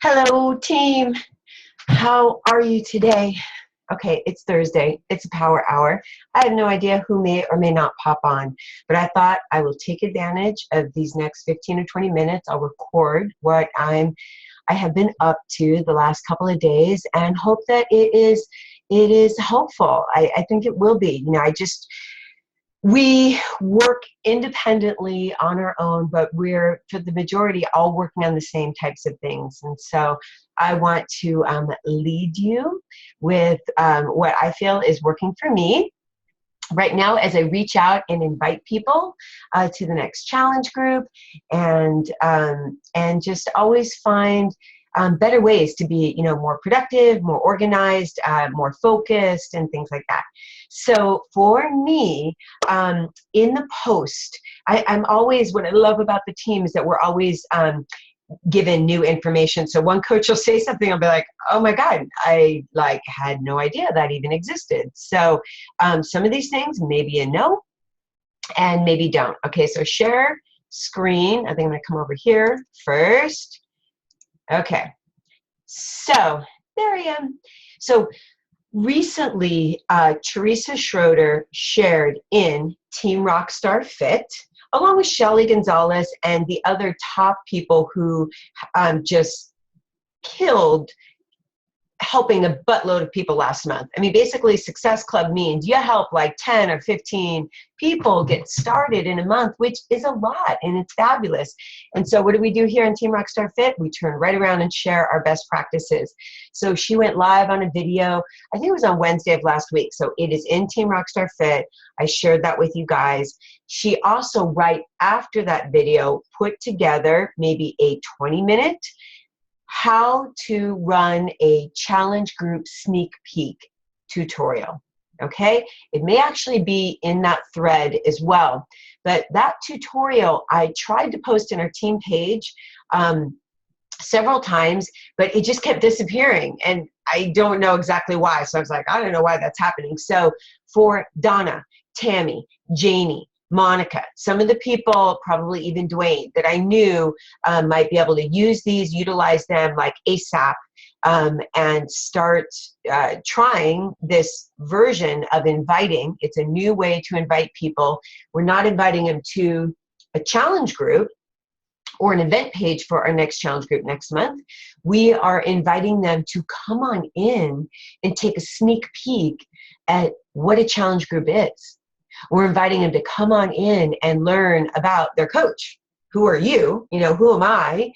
Hello, team. How are you today? Okay, it's Thursday. It's a power hour. I have no idea who may or may not pop on, but I thought I will take advantage of these next 15 or 20 minutes. I'll record what I have been up to the last couple of days and hope that it is helpful. I think it will be. We work independently on our own, but we're, for the majority, all working on the same types of things. And so I want to lead you with what I feel is working for me right now as I reach out and invite people to the next challenge group, and just always find better ways to be, more productive, more organized, more focused, and things like that. So for me, in the post, I'm always, what I love about the team is that we're always given new information. So one coach will say something, I'll be like, oh my God, I had no idea that even existed. So some of these things, maybe you know, and maybe don't. Okay, so share screen. I think I'm gonna come over here first. Okay, so there I am. So recently, Teresa Schroeder shared in Team Rockstar Fit, along with Shelly Gonzalez and the other top people who just killed helping a buttload of people last month. I mean, basically Success Club means you help like 10 or 15 people get started in a month, which is a lot, and it's fabulous. And so what do we do here in Team Rockstar Fit? We turn right around and share our best practices. So she went live on a video, I think it was on Wednesday of last week. So it is in Team Rockstar Fit. I shared that with you guys. She also, right after that video, put together maybe a 20-minute how to run a challenge group sneak peek tutorial. Okay, it may actually be in that thread as well, but that tutorial I tried to post in our team page several times, but it just kept disappearing, and I don't know exactly why. So I was like, I don't know why that's happening. So for Donna, Tammy, Janie, Monica, some of the people, probably even Dwayne, that I knew might be able to use these, utilize them like ASAP, and start trying this version of inviting. It's a new way to invite people. We're not inviting them to a challenge group or an event page for our next challenge group next month. We are inviting them to come on in and take a sneak peek at what a challenge group is. We're inviting them to come on in and learn about their coach. Who are you? Who am I?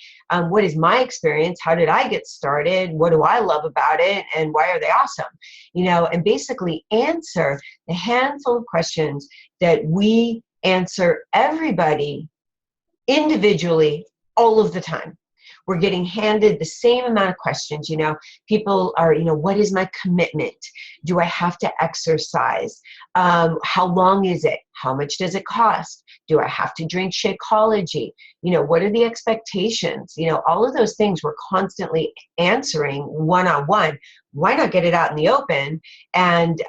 What is my experience? How did I get started? What do I love about it? And why are they awesome? And basically answer the handful of questions that we answer everybody individually all of the time. We're getting handed the same amount of questions. People are, what is my commitment? Do I have to exercise? How long is it? How much does it cost? Do I have to drink Shakeology? What are the expectations? All of those things we're constantly answering one-on-one. Why not get it out in the open and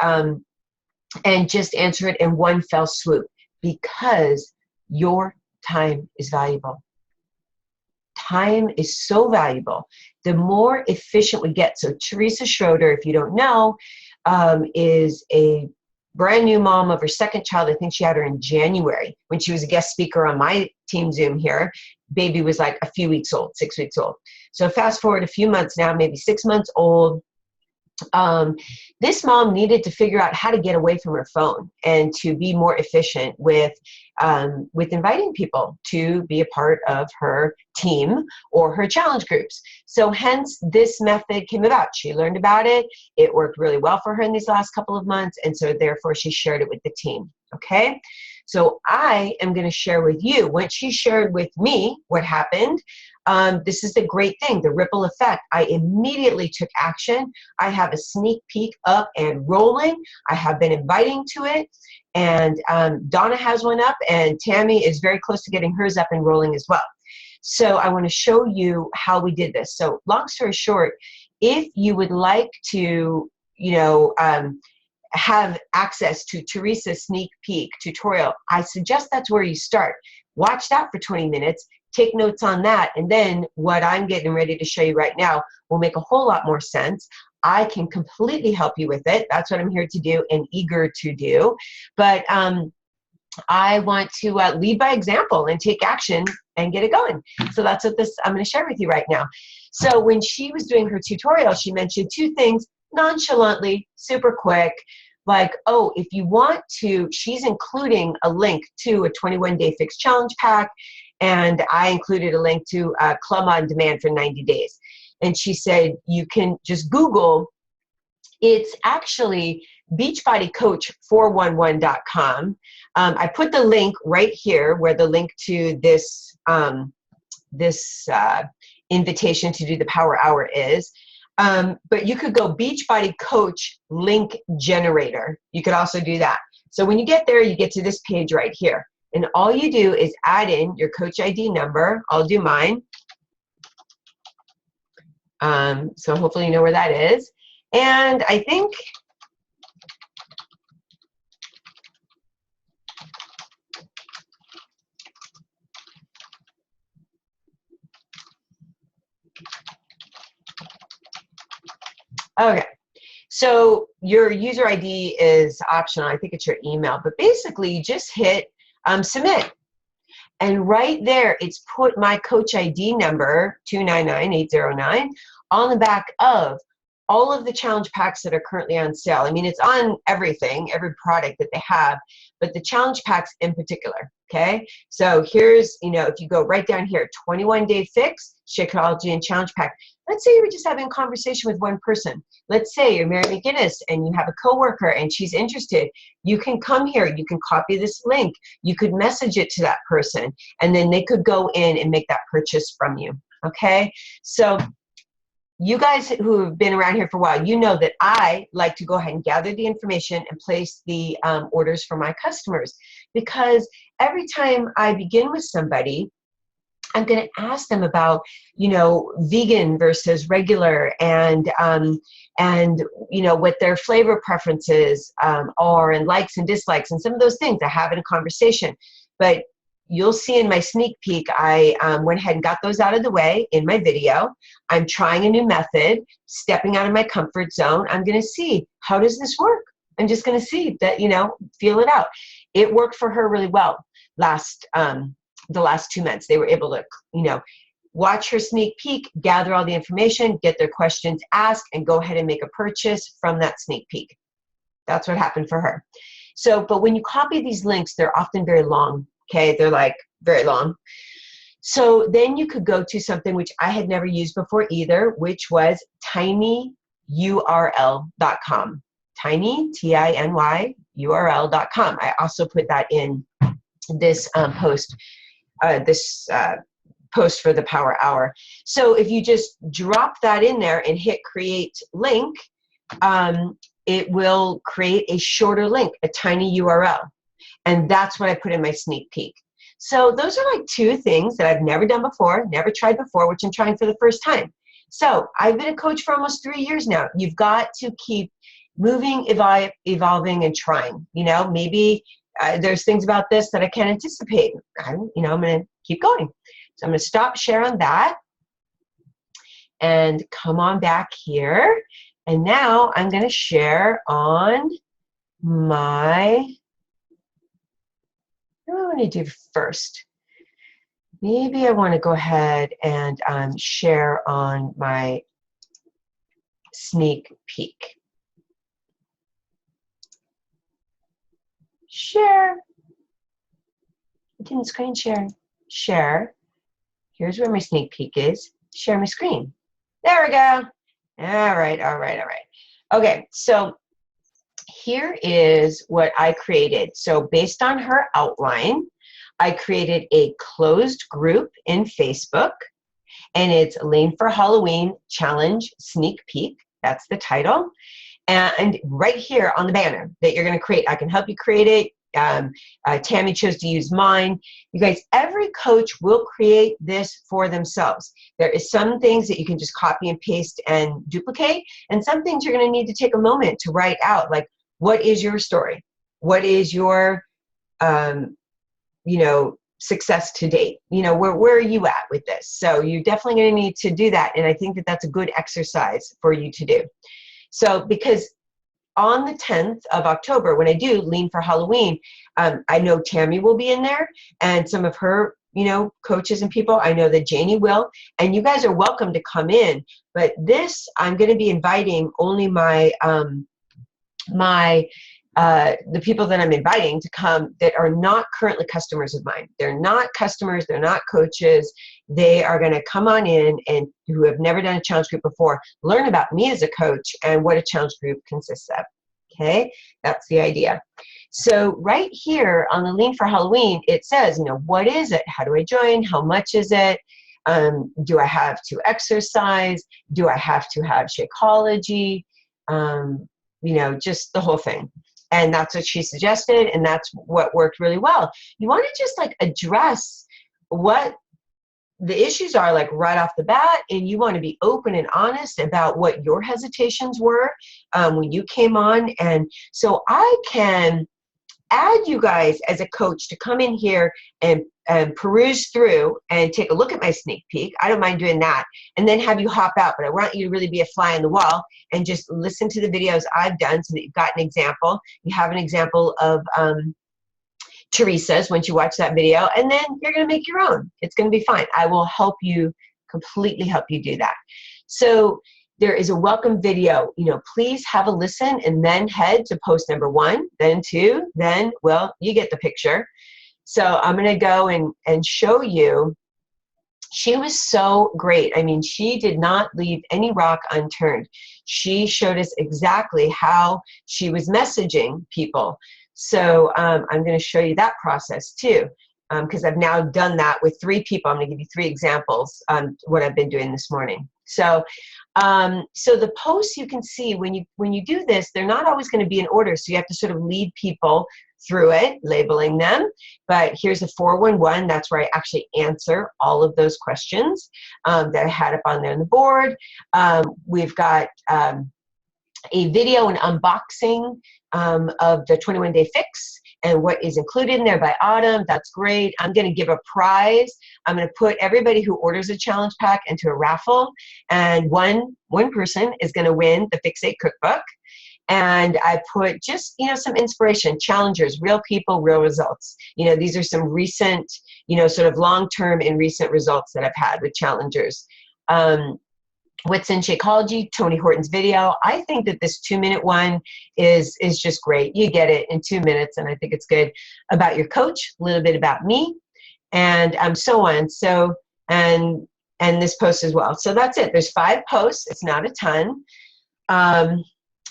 just answer it in one fell swoop? Because your time is valuable. Time is so valuable. The more efficient we get. So Teresa Schroeder, if you don't know, is a brand new mom of her second child. I think she had her in January when she was a guest speaker on my team Zoom here. Baby was like a few weeks old, 6 weeks old. So fast forward a few months now, maybe 6 months old. This mom needed to figure out how to get away from her phone and to be more efficient with inviting people to be a part of her team or her challenge groups. So hence this method came about. She learned about it. It worked really well for her in these last couple of months. And so therefore she shared it with the team. Okay. So I am going to share with you, once she shared with me what happened, this is the great thing, the ripple effect. I immediately took action. I have a sneak peek up and rolling. I have been inviting to it. And Donna has one up, and Tammy is very close to getting hers up and rolling as well. So I want to show you how we did this. So long story short, if you would like to, have access to Teresa's sneak peek tutorial, I suggest that's where you start. Watch that for 20 minutes. take notes on that. And then what I'm getting ready to show you right now will make a whole lot more sense. I can completely help you with it. That's what I'm here to do and eager to do. But I want to lead by example and take action and get it going. So that's what I'm going to share with you right now. So when she was doing her tutorial, she mentioned two things nonchalantly, super quick, like, oh, if you want to, she's including a link to a 21-day fixed challenge pack, and I included a link to Club on Demand for 90 days. And she said, you can just Google, it's actually beachbodycoach411.com. I put the link right here where the link to this, invitation to do the Power Hour is. But you could go Beachbody Coach link generator. You could also do that. So when you get there, you get to this page right here. And all you do is add in your Coach ID number. I'll do mine. So hopefully you know where that is. And I think okay, so your user ID is optional. I think it's your email, but basically you just hit submit. And right there, it's put my Coach ID number, 299809, on the back of all of the challenge packs that are currently on sale. I mean, it's on everything, every product that they have, but the challenge packs in particular, okay? So here's, if you go right down here, 21-day fix, Shakeology and challenge pack. Let's say you were just having a conversation with one person. Let's say you're Mary McGinnis and you have a coworker and she's interested. You can come here, you can copy this link, you could message it to that person, and then they could go in and make that purchase from you, okay? So you guys who have been around here for a while, you know that I like to go ahead and gather the information and place the orders for my customers, because every time I begin with somebody, I'm going to ask them about, vegan versus regular, and what their flavor preferences are, and likes and dislikes, and some of those things I have in a conversation. But you'll see in my sneak peek, I went ahead and got those out of the way in my video. I'm trying a new method, stepping out of my comfort zone. I'm going to see, how does this work? I'm just going to see that, feel it out. It worked for her really well the last 2 months. They were able to, watch her sneak peek, gather all the information, get their questions asked, and go ahead and make a purchase from that sneak peek. That's what happened for her. So, but when you copy these links, they're often very long. Okay, they're like very long. So then you could go to something which I had never used before either, which was tinyurl.com. Tiny, T-I-N-Y, url.com. I also put that in this post, post for the Power Hour. So if you just drop that in there and hit create link, it will create a shorter link, a tiny URL. And that's what I put in my sneak peek. So those are like two things that I've never done before, never tried before, which I'm trying for the first time. So I've been a coach for almost 3 years now. You've got to keep moving, evolving, and trying. Maybe there's things about this that I can't anticipate. I'm going to keep going. So I'm going to stop share on that and come on back here. And now I'm going to share on my, what do I want to do first? Maybe I want to go ahead and share on my sneak peek. Share. I didn't screen share. Share. Here's where my sneak peek is. Share my screen. There we go. All right. Okay, so here is what I created. So based on her outline, I created a closed group in Facebook, and it's Lean for Halloween Challenge Sneak Peek. That's the title. And right here on the banner that you're going to create, I can help you create it. Tammy chose to use mine. You guys, every coach will create this for themselves. There is some things that you can just copy and paste and duplicate, and some things you're going to need to take a moment to write out. Like, what is your story? What is your, success to date. You know, where are you at with this? So you're definitely going to need to do that. And I think that that's a good exercise for you to do. So because on the 10th of October, when I do Lean for Halloween, I know Tammy will be in there and some of her, you know, coaches and people. I know that Janie will, and you guys are welcome to come in. But this, I'm going to be inviting only my, the people that I'm inviting to come that are not currently customers of mine. They're not customers, they're not coaches. They are going to come on in and who have never done a challenge group before, learn about me as a coach and what a challenge group consists of. Okay, that's the idea. So right here on the Lean for Halloween, it says, you know, what is it? How do I join? How much is it? Do I have to exercise? Do I have to have Shakeology? You know, just the whole thing. And that's what she suggested, and that's what worked really well. You want to just like address what the issues are like right off the bat, and you want to be open and honest about what your hesitations were when you came on. And so I can add you guys as a coach to come in here and peruse through and take a look at my sneak peek. I don't mind doing that, and then have you hop out. But I want you to really be a fly on the wall and just listen to the videos I've done so that you've got an example. You have an example of Teresa's once you watch that video, and then you're going to make your own. It's going to be fine. I will help you, completely help you do that. So there is a welcome video. You know, please have a listen and then head to post number 1, then 2, then, well, you get the picture. So I'm going to go and show you. She was so great. I mean, she did not leave any rock unturned. She showed us exactly how she was messaging people. So I'm going to show you that process too, because I've now done that with 3 people. I'm going to give you 3 examples on what I've been doing this morning. So, so the posts you can see when you do this, they're not always going to be in order. So you have to sort of lead people through it, labeling them. But here's a 411. That's where I actually answer all of those questions that I had up on there on the board. We've got a video, an unboxing of the 21-day fix and what is included in there by Autumn. That's great. I'm going to give a prize. I'm going to put everybody who orders a challenge pack into a raffle, and one person is going to win the Fix 8 cookbook. And I put just, you know, some inspiration, challengers, real people, real results. You know, these are some recent, you know, sort of long-term and recent results that I've had with challengers. What's in Shakeology, Tony Horton's video. I think that this 2-minute one is just great. You get it in 2 minutes, and I think it's good. About your coach, a little bit about me, and so on. So, and this post as well. So that's it. There's 5 posts. It's not a ton.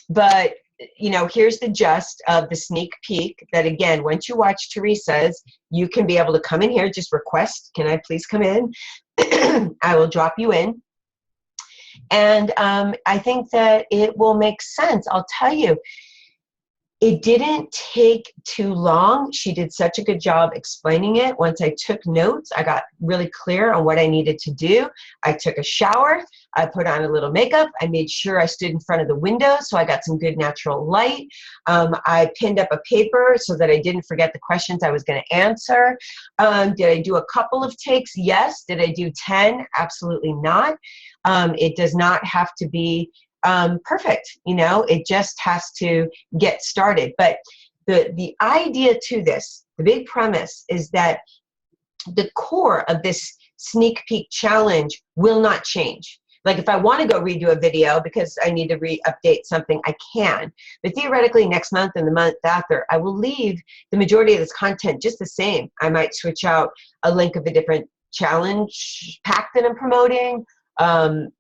But, you know, here's the gist of the sneak peek that, again, once you watch Teresa's, you can be able to come in here, just request, can I please come in? I will drop you in. And I think that it will make sense. I'll tell you, it didn't take too long. She did such a good job explaining it. Once I took notes, I got really clear on what I needed to do. I took a shower. I put on a little makeup. I made sure I stood in front of the window so I got some good natural light. I pinned up a paper so that I didn't forget the questions I was going to answer. Did I do a couple of takes? Yes. Did I do 10? Absolutely not. It does not have to be perfect, you know, it just has to get started. But the idea to this, the big premise is that the core of this sneak peek challenge will not change. Like if I want to go redo a video because I need to update something, I can. But theoretically, next month and the month after, I will leave the majority of this content just the same. I might switch out a link of a different challenge pack that I'm promoting,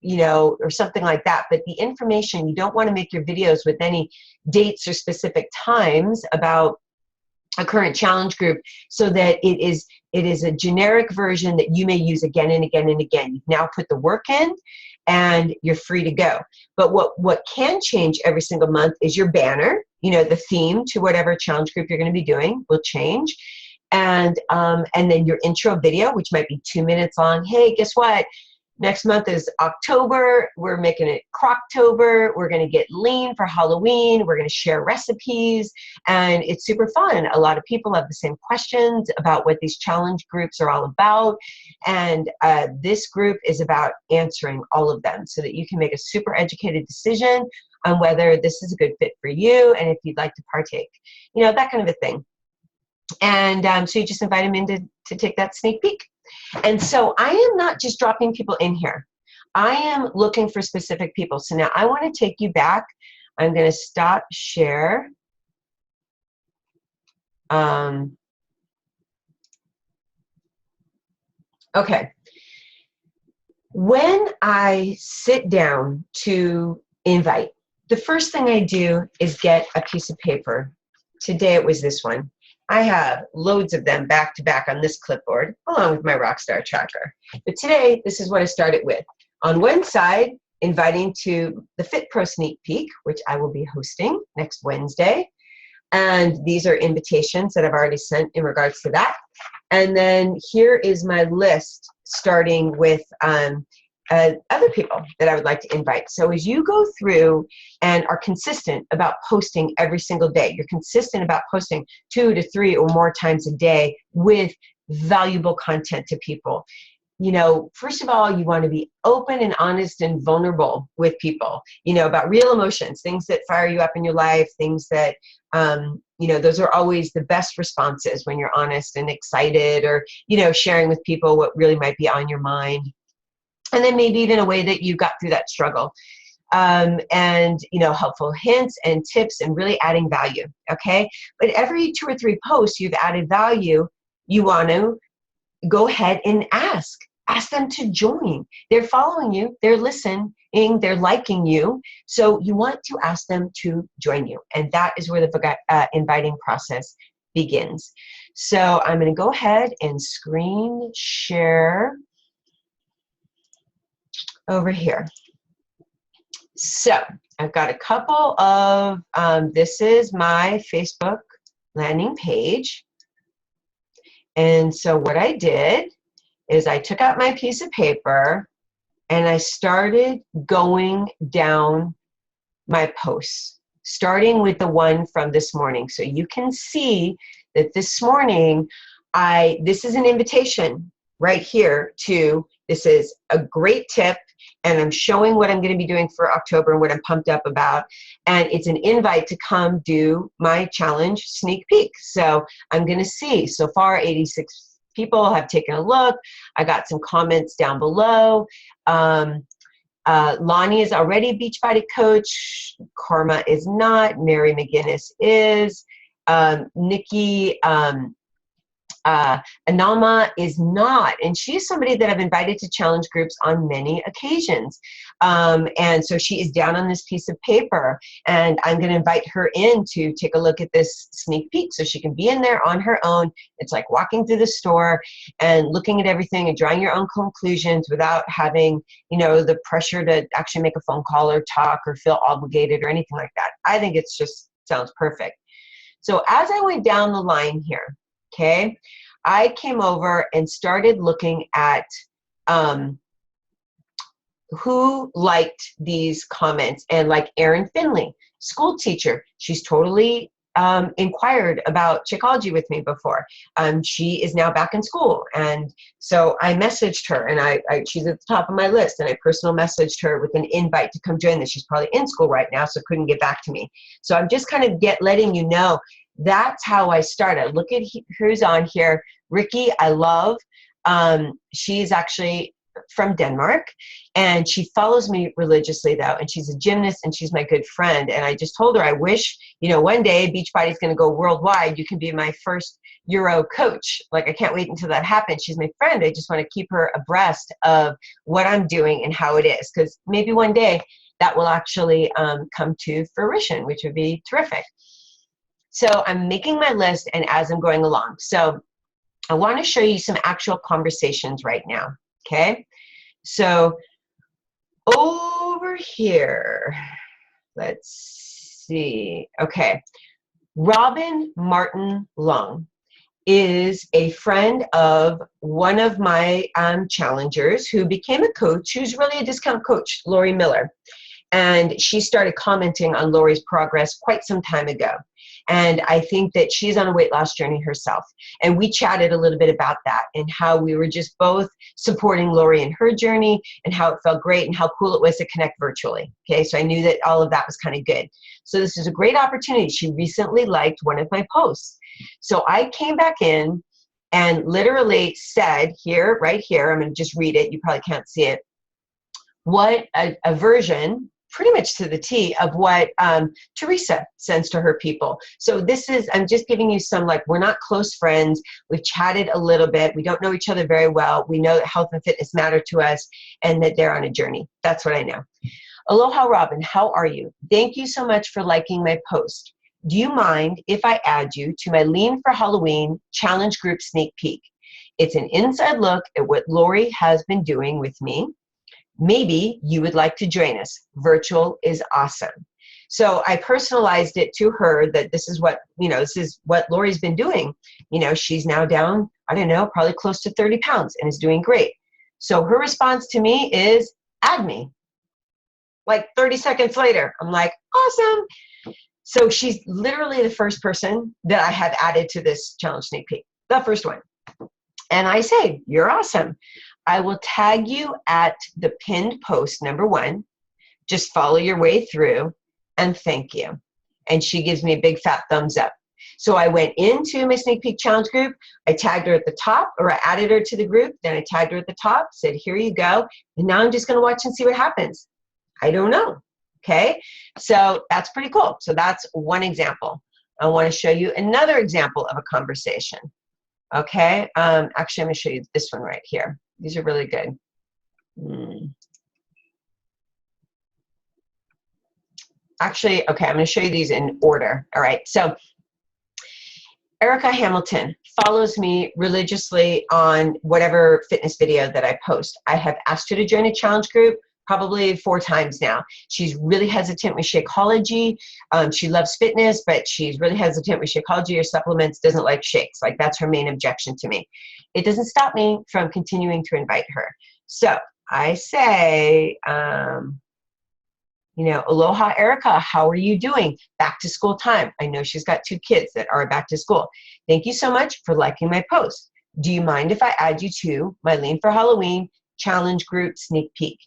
you know, or something like that. But the information, you don't want to make your videos with any dates or specific times about a current challenge group, so that it is a generic version that you may use again and again and again. You've now put the work in and you're free to go. But what can change every single month is your banner. You know, the theme to whatever challenge group you're going to be doing will change. And then your intro video, which might be 2 minutes long. Hey, guess what? Next month is October. We're making it Croctober. We're going to get lean for Halloween. We're going to share recipes, and it's super fun. A lot of people have the same questions about what these challenge groups are all about, and this group is about answering all of them so that you can make a super educated decision on whether this is a good fit for you and if you'd like to partake, you know, that kind of a thing. And so you just invite them in to take that sneak peek. And so I am not just dropping people in here. I am looking for specific people. So now I want to take you back. I'm going to stop share. Okay. When I sit down to invite, the first thing I do is get a piece of paper. Today it was this one. I have loads of them back to back on this clipboard, along with my Rockstar tracker. But today, this is what I started with. On one side, inviting to the Fit Pro Sneak Peek, which I will be hosting next Wednesday. And these are invitations that I've already sent in regards to that. And then here is my list, starting with other people that I would like to invite. So as you go through and are consistent about posting every single day, you're consistent about posting 2 to 3 or more times a day with valuable content to people. You know, first of all, you want to be open and honest and vulnerable with people, you know, about real emotions, things that fire you up in your life, things that, you know, those are always the best responses when you're honest and excited, or, you know, sharing with people what really might be on your mind. And then maybe even a way that you got through that struggle. And, you know, helpful hints and tips and really adding value, okay? But every 2 or 3 posts you've added value, you want to go ahead and ask them to join. They're following you, they're listening, they're liking you. So you want to ask them to join you. And that is where the inviting process begins. So I'm going to go ahead and screen share over here. So I've got a couple of, this is my Facebook landing page. And so what I did is I took out my piece of paper and I started going down my posts, starting with the one from this morning. So you can see that this morning, this is an invitation right here to, this is a great tip, and I'm showing what I'm going to be doing for October and what I'm pumped up about. And it's an invite to come do my challenge sneak peek. So I'm going to see, so far 86 people have taken a look. I got some comments down below. Lonnie is already a Beachbody coach. Karma is not. Mary McGinnis is. Nikki Analma is not, and she is somebody that I've invited to challenge groups on many occasions. And so she is down on this piece of paper, and I'm going to invite her in to take a look at this sneak peek so she can be in there on her own. It's like walking through the store and looking at everything and drawing your own conclusions without having, you know, the pressure to actually make a phone call or talk or feel obligated or anything like that. I think it's just sounds perfect. So as I went down the line here, okay, I came over and started looking at who liked these comments. And like Erin Finley, school teacher, she's totally inquired about Shakeology with me before. She is now back in school. And so I messaged her, and she's at the top of my list, and I personal messaged her with an invite to come join this. She's probably in school right now, so couldn't get back to me. So I'm just kind of letting you know, that's how I started. Look at who's on here. Ricky, I love. She's actually from Denmark, and she follows me religiously though, and she's a gymnast, and she's my good friend. And I just told her, I wish, you know, one day Beachbody is going to go worldwide. You can be my first Euro coach. Like, I can't wait until that happens. She's my friend. I just want to keep her abreast of what I'm doing and how it is, because maybe one day that will actually come to fruition, which would be terrific. So I'm making my list, and as I'm going along. So I want to show you some actual conversations right now, okay? So over here, let's see. Okay, Robin Martin Lung is a friend of one of my challengers who became a coach, who's really a discount coach, Lori Miller. And she started commenting on Lori's progress quite some time ago. And I think that she's on a weight loss journey herself. And we chatted a little bit about that and how we were just both supporting Lori in her journey and how it felt great and how cool it was to connect virtually. Okay, so I knew that all of that was kind of good. So this is a great opportunity. She recently liked one of my posts. So I came back in and literally said here, right here, I'm going to just read it. You probably can't see it. What a version, pretty much to the T, of what Teresa sends to her people. So this is, I'm just giving you some, like, we're not close friends. We've chatted a little bit. We don't know each other very well. We know that health and fitness matter to us and that they're on a journey. That's what I know. Aloha, Robin. How are you? Thank you so much for liking my post. Do you mind if I add you to my Lean for Halloween challenge group sneak peek? It's an inside look at what Lori has been doing with me. Maybe you would like to join us. Virtual is awesome. So I personalized it to her that this is what, this is what Lori's been doing. She's now down, I don't know, probably close to 30 pounds and is doing great. So her response to me is, add me. Like 30 seconds later, I'm like, awesome. So she's literally the first person that I have added to this challenge sneak peek, the first one. And I say, you're awesome. I will tag you at the pinned post, number 1. Just follow your way through and thank you. And she gives me a big fat thumbs up. So I went into my sneak peek challenge group. I tagged her at the top, or I added her to the group. Then I tagged her at the top, said, here you go. And now I'm just going to watch and see what happens. I don't know. Okay. So that's pretty cool. So that's one example. I want to show you another example of a conversation. Okay. Actually, I'm going to show you this one right here. These are really good. Actually, okay, I'm going to show you these in order. All right. So Erica Hamilton follows me religiously on whatever fitness video that I post. I have asked her to join a challenge group probably 4 times now. She's really hesitant with Shakeology. She loves fitness, but she's really hesitant with Shakeology or supplements, doesn't like shakes. Like, that's her main objection to me. It doesn't stop me from continuing to invite her. So I say, aloha, Erica, how are you doing? Back to school time. I know she's got 2 kids that are back to school. Thank you so much for liking my post. Do you mind if I add you to my Lean for Halloween challenge group sneak peek?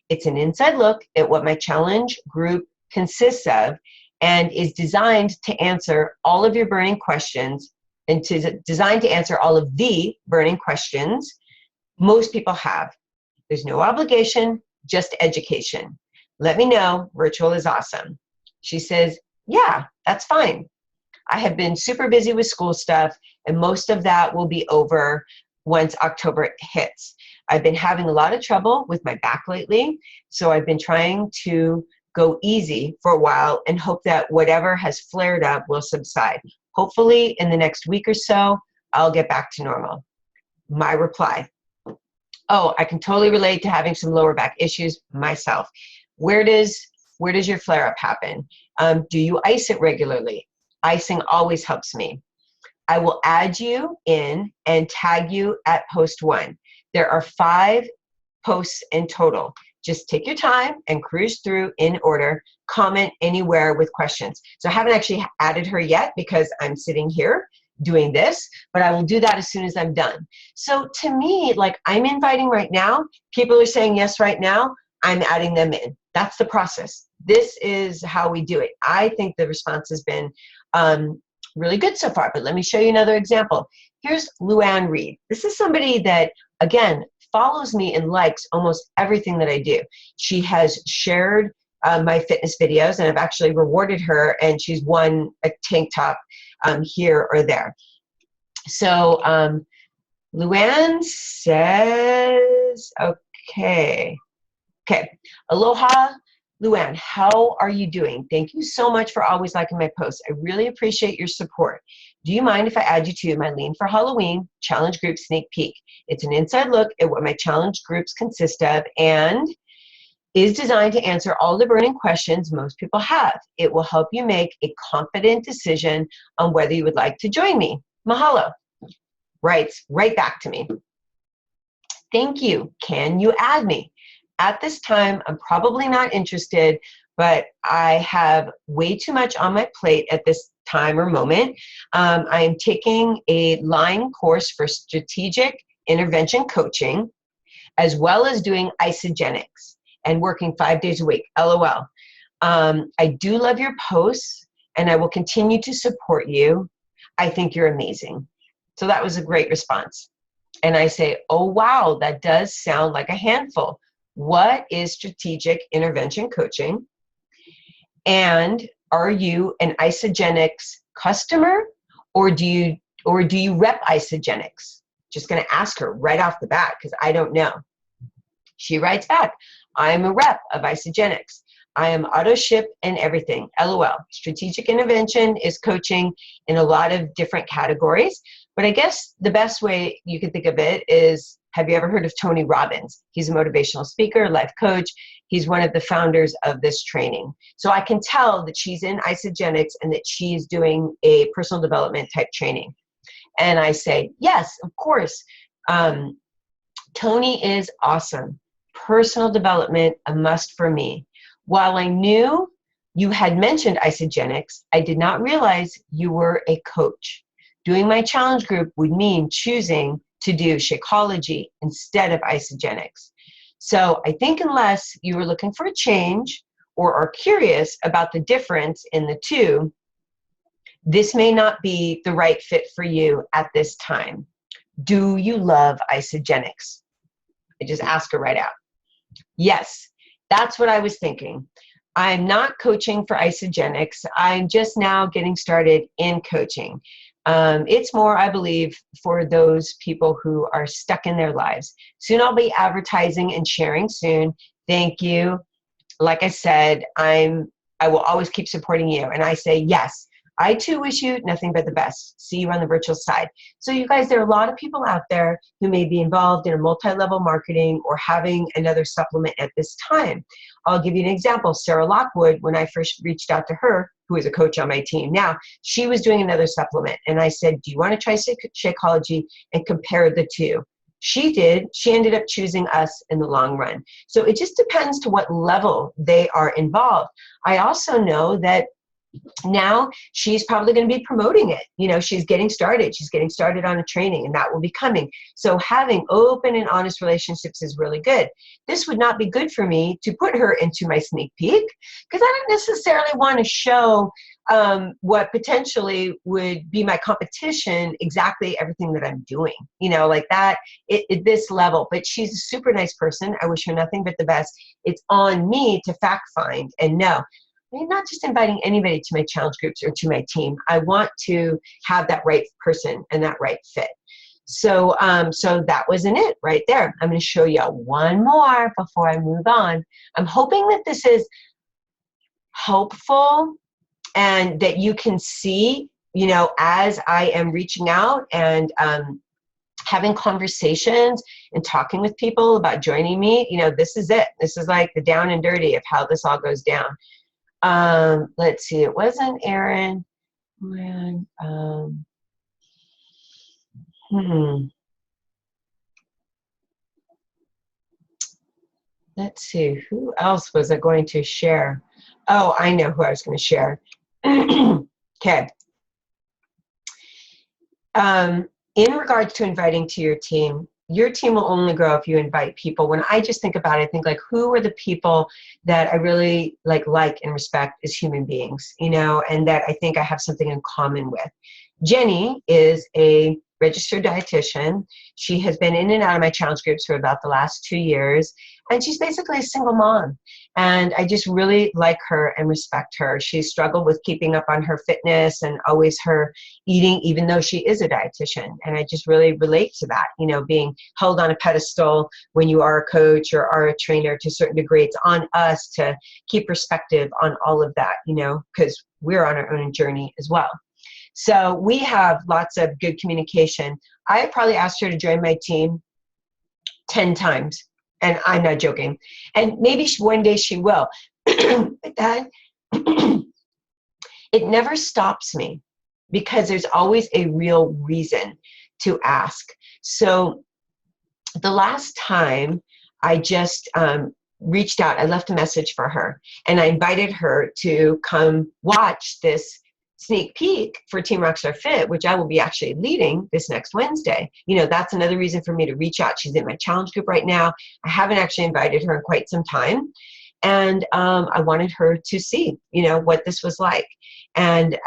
It's an inside look at what my challenge group consists of and is designed to answer all of your burning questions and designed to answer all of the burning questions most people have. There's no obligation, just education. Let me know. Virtual is awesome. She says, yeah, that's fine. I have been super busy with school stuff, and most of that will be over once October hits. I've been having a lot of trouble with my back lately, so I've been trying to go easy for a while and hope that whatever has flared up will subside. Hopefully in the next week or so, I'll get back to normal. My reply, oh, I can totally relate to having some lower back issues myself. Where does your flare-up happen? Do you ice it regularly? Icing always helps me. I will add you in and tag you at post 1. There are 5 posts in total. Just take your time and cruise through in order. Comment anywhere with questions. So I haven't actually added her yet because I'm sitting here doing this, but I will do that as soon as I'm done. So to me, like, I'm inviting right now. People are saying yes right now. I'm adding them in. That's the process. This is how we do it. I think the response has been really good so far, but let me show you another example. Here's Luann Reed. This is somebody that, again, follows me and likes almost everything that I do. She has shared my fitness videos, and I've actually rewarded her, and she's won a tank top here or there. So Luann says, okay, aloha, Luann, how are you doing? Thank you so much for always liking my posts. I really appreciate your support. Do you mind if I add you to my Lean for Halloween challenge group sneak peek? It's an inside look at what my challenge groups consist of and is designed to answer all the burning questions most people have. It will help you make a confident decision on whether you would like to join me. Mahalo. writes right back to me. Thank you. Can you add me? At this time, I'm probably not interested, but I have way too much on my plate at this time or moment. I am taking a line course for strategic intervention coaching, as well as doing Isagenix and working 5 days a week. LOL. I do love your posts, and I will continue to support you. I think you're amazing. So that was a great response. And I say, oh, wow, that does sound like a handful. What is strategic intervention coaching? And are you an Isagenix customer, or do you rep Isagenix? Just going to ask her right off the bat because I don't know. She writes back, I'm a rep of Isagenix. I am auto ship and everything. LOL. Strategic intervention is coaching in a lot of different categories. But I guess the best way you could think of it is, have you ever heard of Tony Robbins? He's a motivational speaker, life coach. He's one of the founders of this training. So I can tell that she's in Isagenix and that she's doing a personal development type training. And I say, yes, of course. Tony is awesome. Personal development, a must for me. While I knew you had mentioned Isagenix, I did not realize you were a coach. Doing my challenge group would mean choosing to do Shakeology instead of Isagenix. So I think unless you were looking for a change or are curious about the difference in the two, this may not be the right fit for you at this time. Do you love Isagenix? I just ask her right out. Yes, that's what I was thinking. I'm not coaching for Isagenix. I'm just now getting started in coaching. It's more, I believe, for those people who are stuck in their lives. Soon I'll be advertising and sharing soon. Thank you. Like I said, I will always keep supporting you. And I say, yes, I too wish you nothing but the best. See you on the virtual side. So you guys, there are a lot of people out there who may be involved in a multi-level marketing or having another supplement at this time. I'll give you an example. Sarah Lockwood, when I first reached out to her, who is a coach on my team now, she was doing another supplement. And I said, do you want to try Shakeology and compare the two? She did. She ended up choosing us in the long run. So it just depends to what level they are involved. I also know that now she's probably going to be promoting it. You know, she's getting started. She's getting started on a training, and that will be coming. So having open and honest relationships is really good. This would not be good for me to put her into my sneak peek because I don't necessarily want to show what potentially would be my competition, exactly everything that I'm doing, you know, like that at this level. But she's a super nice person. I wish her nothing but the best. It's on me to fact find and know. I'm not just inviting anybody to my challenge groups or to my team. I want to have that right person and that right fit. So, so that wasn't it right there. I'm going to show you one more before I move on. I'm hoping that this is helpful and that you can see, you know, as I am reaching out and having conversations and talking with people about joining me, you know, this is it. This is like the down and dirty of how this all goes down. Let's see, it wasn't Aaron. Let's see, who else was I going to share? Oh, I know who I was going to share. Okay. In regards to inviting to your team will only grow if you invite people. When I just think about it, I think like, who are the people that I really like and respect as human beings, you know, and that I think I have something in common with. Jenny is a registered dietitian. She has been in and out of my challenge groups for about the last 2 years, and she's basically a single mom. And I just really like her and respect her. She struggled with keeping up on her fitness and always her eating, even though she is a dietitian. And I just really relate to that, you know, being held on a pedestal when you are a coach or are a trainer to a certain degree. It's on us to keep perspective on all of that, you know, because we're on our own journey as well. So we have lots of good communication. I probably asked her to join my team 10 times, and I'm not joking. And maybe one day she will. But that, it never stops me because there's always a real reason. to ask. So the last time I just reached out, I left a message for her, and I invited her to come watch this sneak peek for Team Rockstar Fit, which I will be actually leading this next Wednesday. You know, that's another reason for me to reach out. She's in my challenge group right now. I haven't actually invited her in quite some time. And I wanted her to see, you know, what this was like. And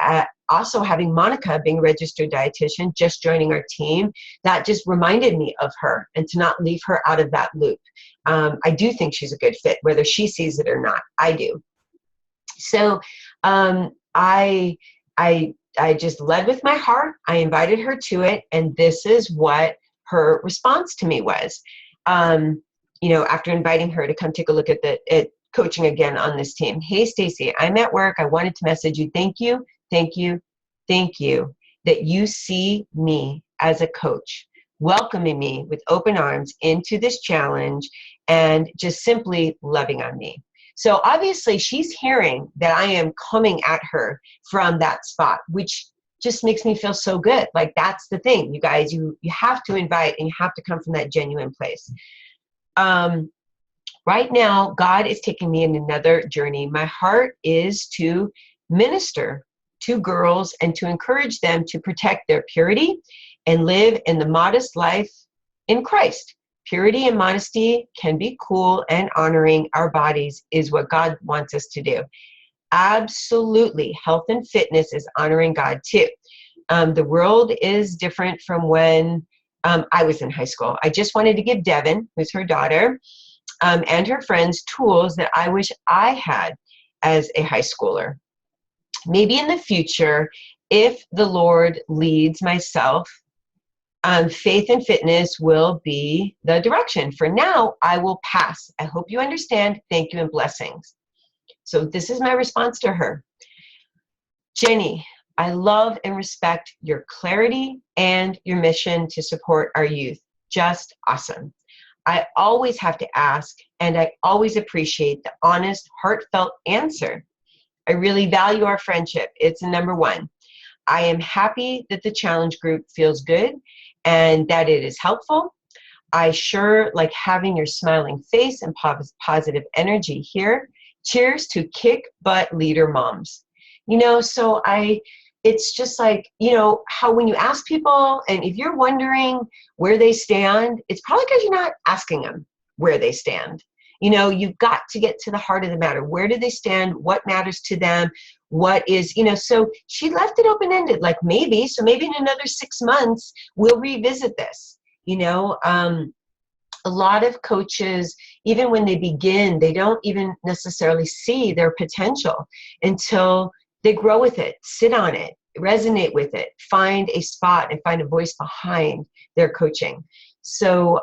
also having Monica being a registered dietitian, just joining our team, that just reminded me of her and to not leave her out of that loop. I do think she's a good fit, whether she sees it or not. I do. So I just led with my heart. I invited her to it, and this is what her response to me was. You know, after inviting her to come take a look at coaching again on this team. Hey, Stacy, I'm at work. I wanted to message you. Thank you, thank you, thank you that you see me as a coach, welcoming me with open arms into this challenge and just simply loving on me. So obviously she's hearing that I am coming at her from that spot, which just makes me feel so good. Like, that's the thing, you guys, you have to invite, and you have to come from that genuine place. Right now, God is taking me in another journey. My heart is to minister to girls and to encourage them to protect their purity and live in the modest life in Christ. Purity and modesty can be cool, and honoring our bodies is what God wants us to do. Absolutely. Health and fitness is honoring God too. The world is different from when I was in high school. I just wanted to give Devin, who's her daughter, and her friends tools that I wish I had as a high schooler. Maybe in the future, if the Lord leads myself, faith and fitness will be the direction. For now, I will pass. I hope you understand. Thank you and blessings. So this is my response to her. Jenny, I love and respect your clarity and your mission to support our youth. Just awesome. I always have to ask, and I always appreciate the honest, heartfelt answer. I really value our friendship. It's number one. I am happy that the challenge group feels good and that it is helpful. I sure like having your smiling face and positive energy here. Cheers to kick butt leader moms. You know, so it's just like, you know, how when you ask people, and if you're wondering where they stand, it's probably because you're not asking them where they stand. You know, you've got to get to the heart of the matter. Where do they stand? What matters to them? What is, you know, so she left it open-ended, like maybe in another 6 months, we'll revisit this. You know, a lot of coaches, even when they begin, they don't even necessarily see their potential until they grow with it, sit on it, resonate with it, find a spot and find a voice behind their coaching. So,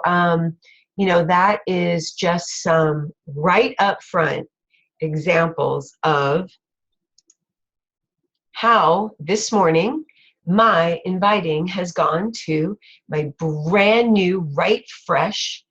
you know, that is just some right up front examples of how this morning my inviting has gone to my brand new, right fresh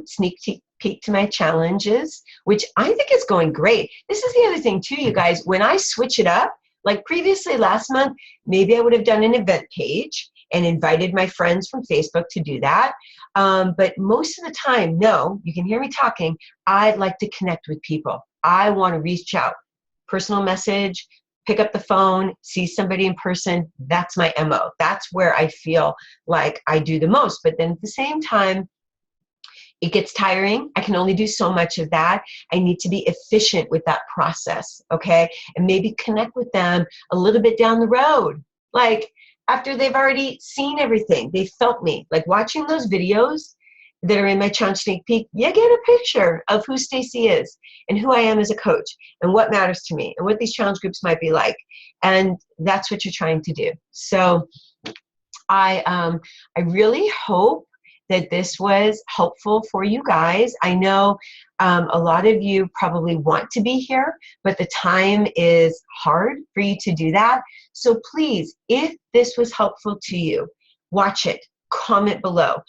sneak peek to my challenges, which I think is going great. This is the other thing too, you guys, when I switch it up, like previously last month, maybe I would have done an event page and invited my friends from Facebook to do that. But most of the time, no, you can hear me talking, I'd like to connect with people. I want to reach out, personal message, pick up the phone, see somebody in person. That's my MO. That's where I feel like I do the most. But then at the same time, it gets tiring. I can only do so much of that. I need to be efficient with that process, okay? And maybe connect with them a little bit down the road. Like after they've already seen everything, they felt me. Like watching those videos that are in my challenge sneak peek, you get a picture of who Stacy is and who I am as a coach and what matters to me and what these challenge groups might be like. And that's what you're trying to do. So I really hope that this was helpful for you guys. I know a lot of you probably want to be here, but the time is hard for you to do that. So please, if this was helpful to you, watch it. comment below.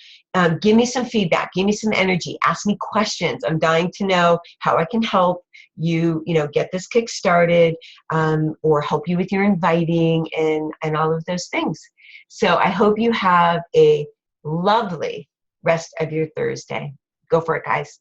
Give me some feedback, give me some energy, ask me questions. I'm dying to know how I can help you, get this kick started, or help you with your inviting and all of those things. So I hope you have a lovely rest of your Thursday. Go for it, guys.